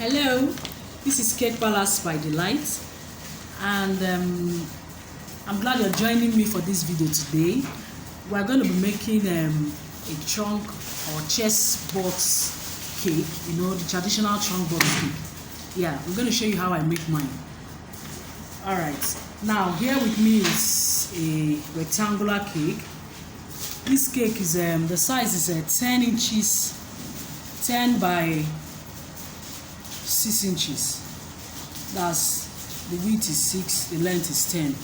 Hello, this is Cake Palace by Delight, and I'm glad you're joining me for this video today. We're going to be making a trunk or chest box cake, the traditional trunk box cake. Yeah, we're going to show you how I make mine. Alright, now here with me is a rectangular cake. This cake is, the size is 10 inches, 10 by 6 inches. That's the width is 6, the length is 10.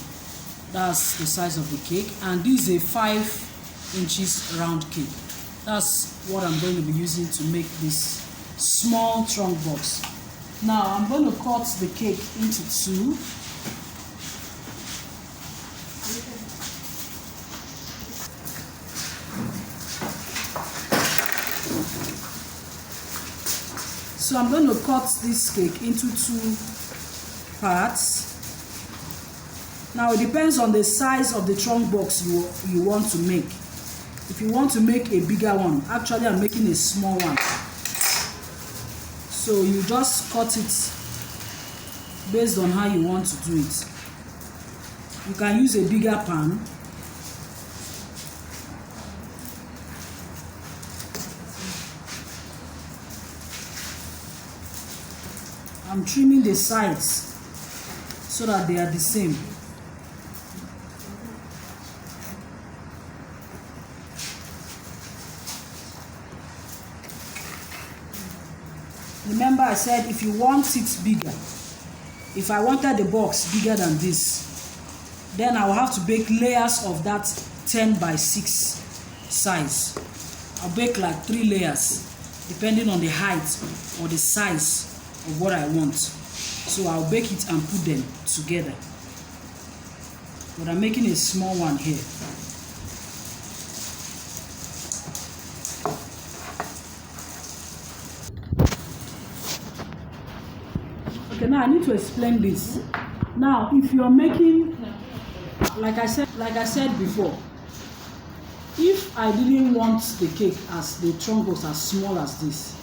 That's the size of the cake, and this is a 5 inches round cake. That's what I'm going to be using to make this small trunk box. Now I'm going to cut the cake into two. So I'm going to cut this cake into two parts. Now it depends on the size of the trunk box you want to make. If you want to make a bigger one, actually I'm making a small one. So you just cut it based on how you want to do it. You can use a bigger pan. I'm trimming the sides so that they are the same. Remember I said if you want it bigger, if I wanted the box bigger than this, then I will have to bake layers of that 10 by 6 size. I'll bake like 3 layers depending on the height or the size of what I want. So I'll bake it and put them together. But I'm making a small one here. Okay, now I need to explain this. Now, if you're making, like I said before, if I didn't want the cake as the trunk was as small as this,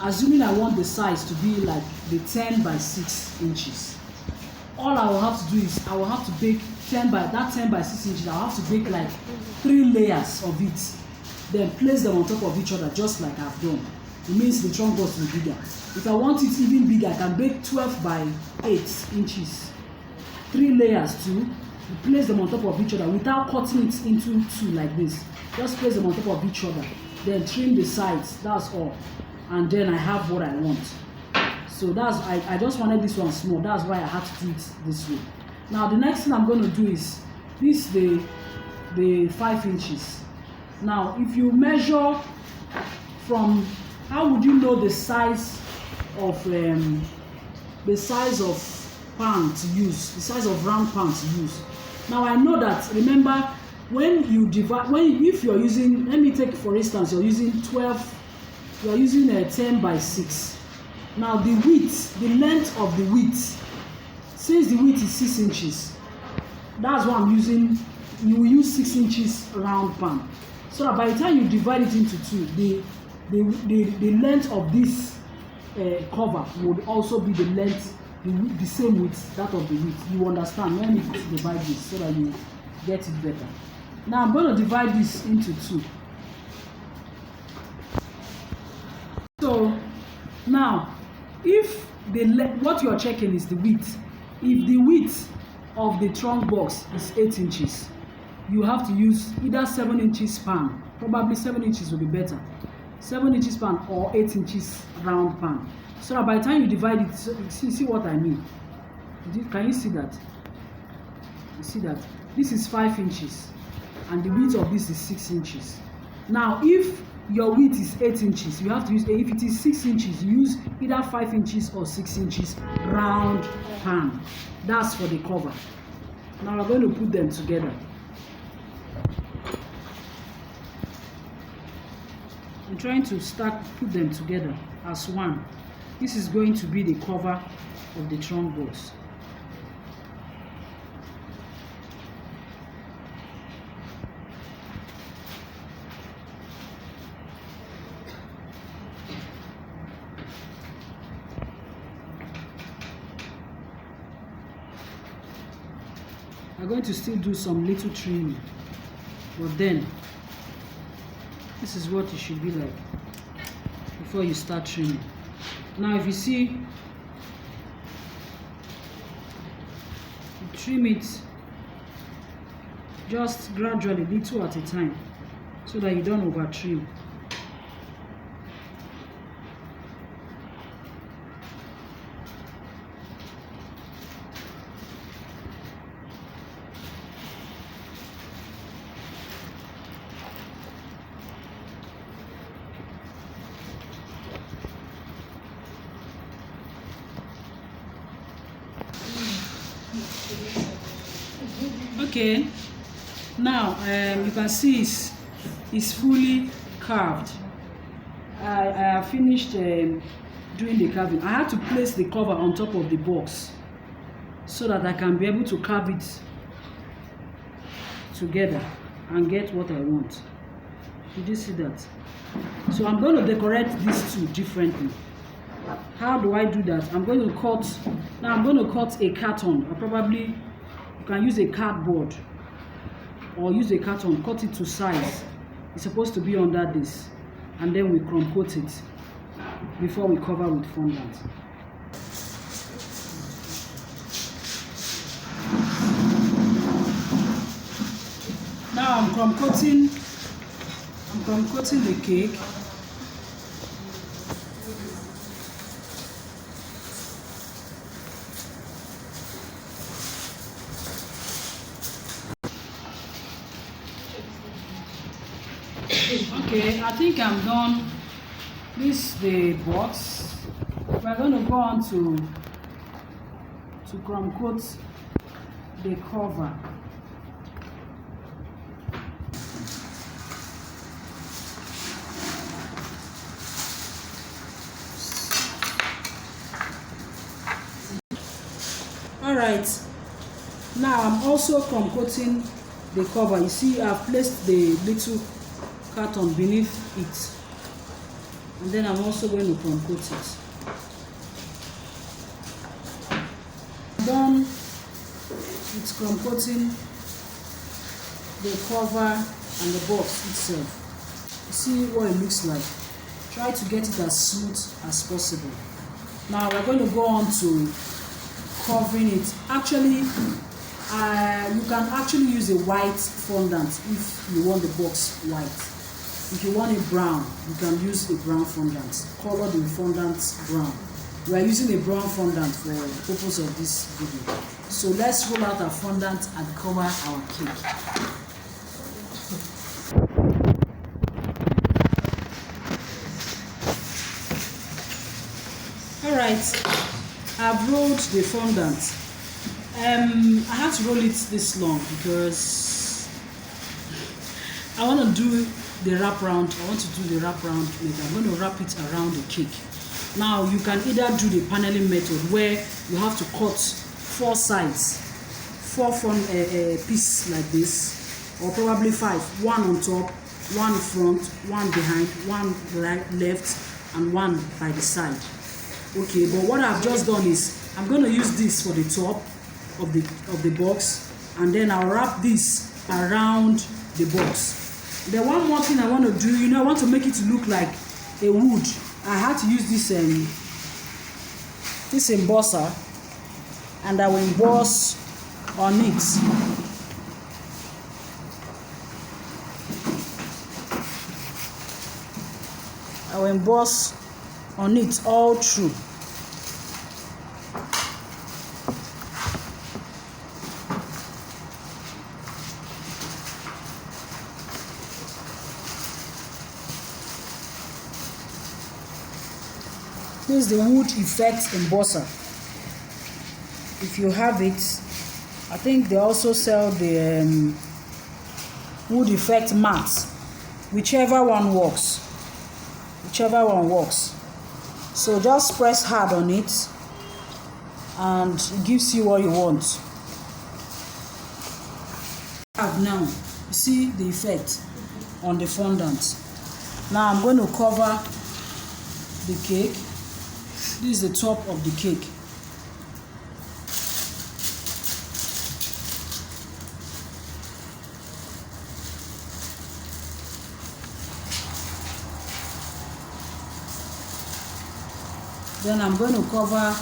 assuming I want the size to be like the 10 by 6 inches, all I will have to do is I will have to bake 10 by 6 inches. I'll have to bake like 3 layers of it, then place them on top of each other just like I've done. It means the trunk box will be bigger. If I want it even bigger, I can bake 12 by 8 inches, 3 layers too. You place them on top of each other without cutting it into two like this. Just place them on top of each other, then trim the sides. That's all. And then I have what I want. So that's I just wanted this one small. That's why I had to do it this way. Now the next thing I'm going to do is this, the 5 inches. Now if you measure from, how would you know the size of pan to use, the size of round pan to use? Now I know that, remember, when you divide, if you're using, let me take for instance, you're using 10 by 6. Now the width, the length of the width, since the width is 6 inches, that's what I'm using. You will use 6 inches round pan. So that by the time you divide it into two, the length of this cover would also be the length, the same width, that of the width. You understand when you divide this so that you get it better. Now I'm going to divide this into two. So now, if what you are checking is the width. If the width of the trunk box is 8 inches, you have to use either 7 inches pan. Probably 7 inches will be better. 7 inches pan or 8 inches round pan. So by the time you divide it, see what I mean? Can you see that? You see that? This is 5 inches and the width of this is 6 inches. Now if your width is 8 inches, you have to use, if it is 6 inches, you use either 5 inches or 6 inches round pan. That's for the cover. Now we're going to put them together. I'm trying to put them together as one. This is going to be the cover of the trunk box. I'm going to still do some little trimming, but then this is what it should be like before you start trimming. Now if you see, you trim it just gradually, little at a time, so that you don't over trim. Okay, now you can see it's fully carved. I have finished doing the carving. I had to place the cover on top of the box so that I can be able to carve it together and get what I want. Did you see that? So I'm going to decorate these two differently. How do I do that? I'm going to cut a carton, or probably you can use a cardboard or use a carton, cut it to size. It's supposed to be under this, and then we crumb coat it before we cover with fondant. Now I'm crumb coating the cake. Okay, I think I'm done. This is the box. We're going to go on to crumb coat the cover. Alright, now I'm also crumb coating the cover. You see, I've placed the little carton beneath it, and then I'm also going to crumb coat it. Done with crumb coating the cover and the box itself. You see what it looks like. Try to get it as smooth as possible. Now we're going to go on to covering it. Actually, you can actually use a white fondant if you want the box white. If you want it brown, you can use a brown fondant. Color the fondant brown. We are using a brown fondant for the purpose of this video. So let's roll out our fondant and cover our cake. Alright, I've rolled the fondant. I had to roll it this long because I want to do the wraparound. I want to do the wraparound method. I'm going to wrap it around the cake. Now you can either do the paneling method where you have to cut 4 sides, 4 pieces like this, or probably 5. 1 on top, 1 in front, 1 behind, 1 right, left, and 1 by the side. Okay, but what I've just done is I'm going to use this for the top of the box, and then I'll wrap this around the box. Then one more thing I want to do, I want to make it look like a wood. I had to use this embosser, and I will emboss on it. I will emboss on it all through. This is the wood effect embosser. If you have it, I think they also sell the wood effect mats. Whichever one works. So just press hard on it, and it gives you what you want. Now you see the effect on the fondant. Now I'm going to cover the cake. This is the top of the cake. Then I'm going to cover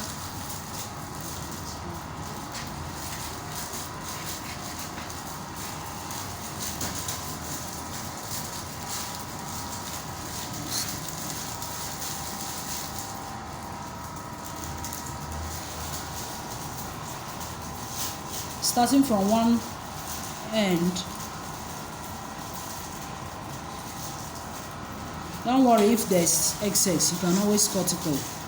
starting from one end. Don't worry if there's excess, you can always cut it off.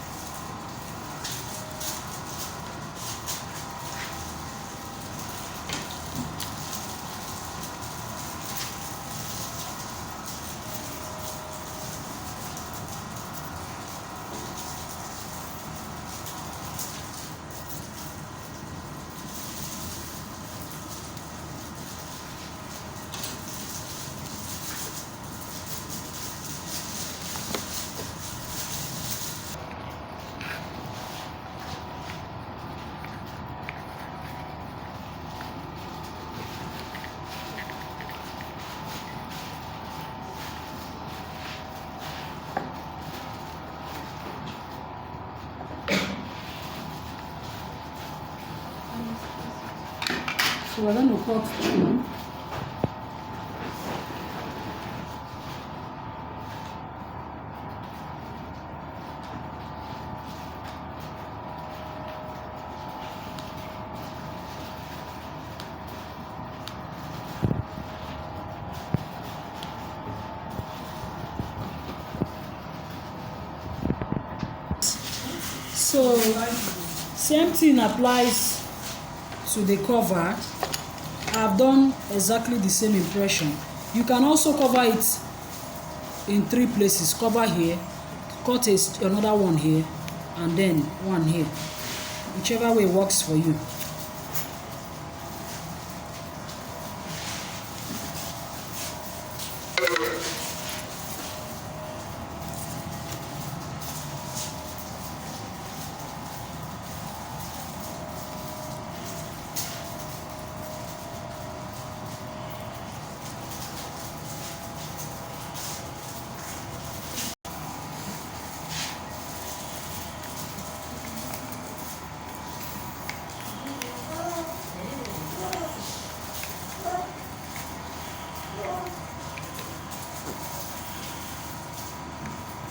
So we're going to cut through. So same thing applies to the cover. I've done exactly the same impression. You can also cover it in 3 places. Cover here, cut another one here, and then one here. Whichever way works for you.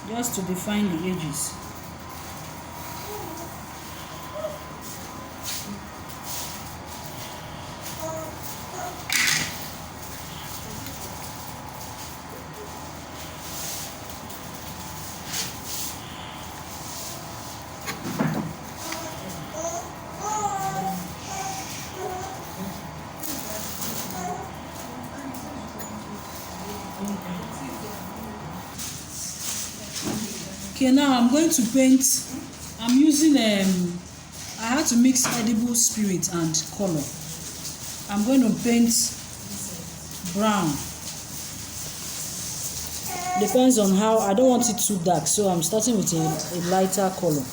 Just to define the edges. Okay, now I'm going to paint. I'm using I had to mix edible spirit and color. I'm going to paint brown. Depends on how, I don't want it too dark, so I'm starting with a lighter color.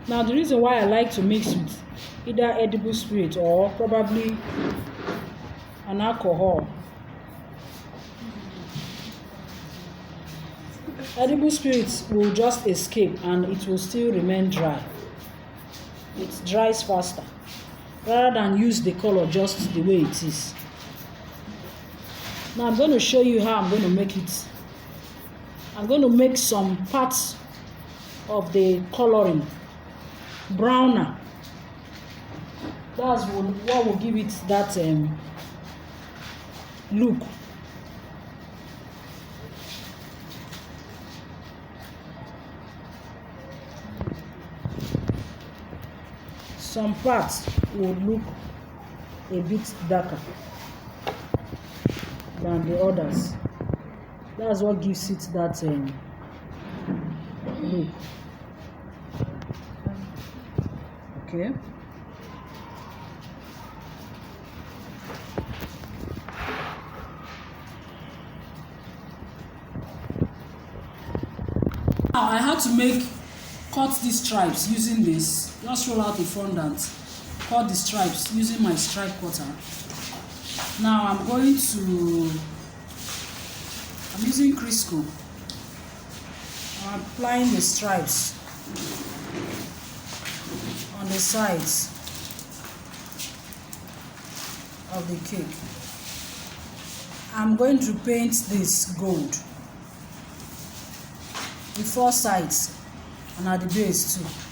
Now the reason why I like to mix with either edible spirit or probably an alcohol. Edible spirits will just escape and it will still remain dry. It dries faster rather than use the color just the way it is. Now I'm going to show you how I'm going to make it I'm going to make some parts of the coloring browner. That's what will give it that look. Some parts will look a bit darker than the others. That's what gives it that look. Okay. Now I had to cut these stripes using this. Just roll out the fondant, cut the stripes using my stripe cutter. Now I'm using Crisco. I'm applying the stripes on the sides of the cake. I'm going to paint this gold, the four sides and at the base too.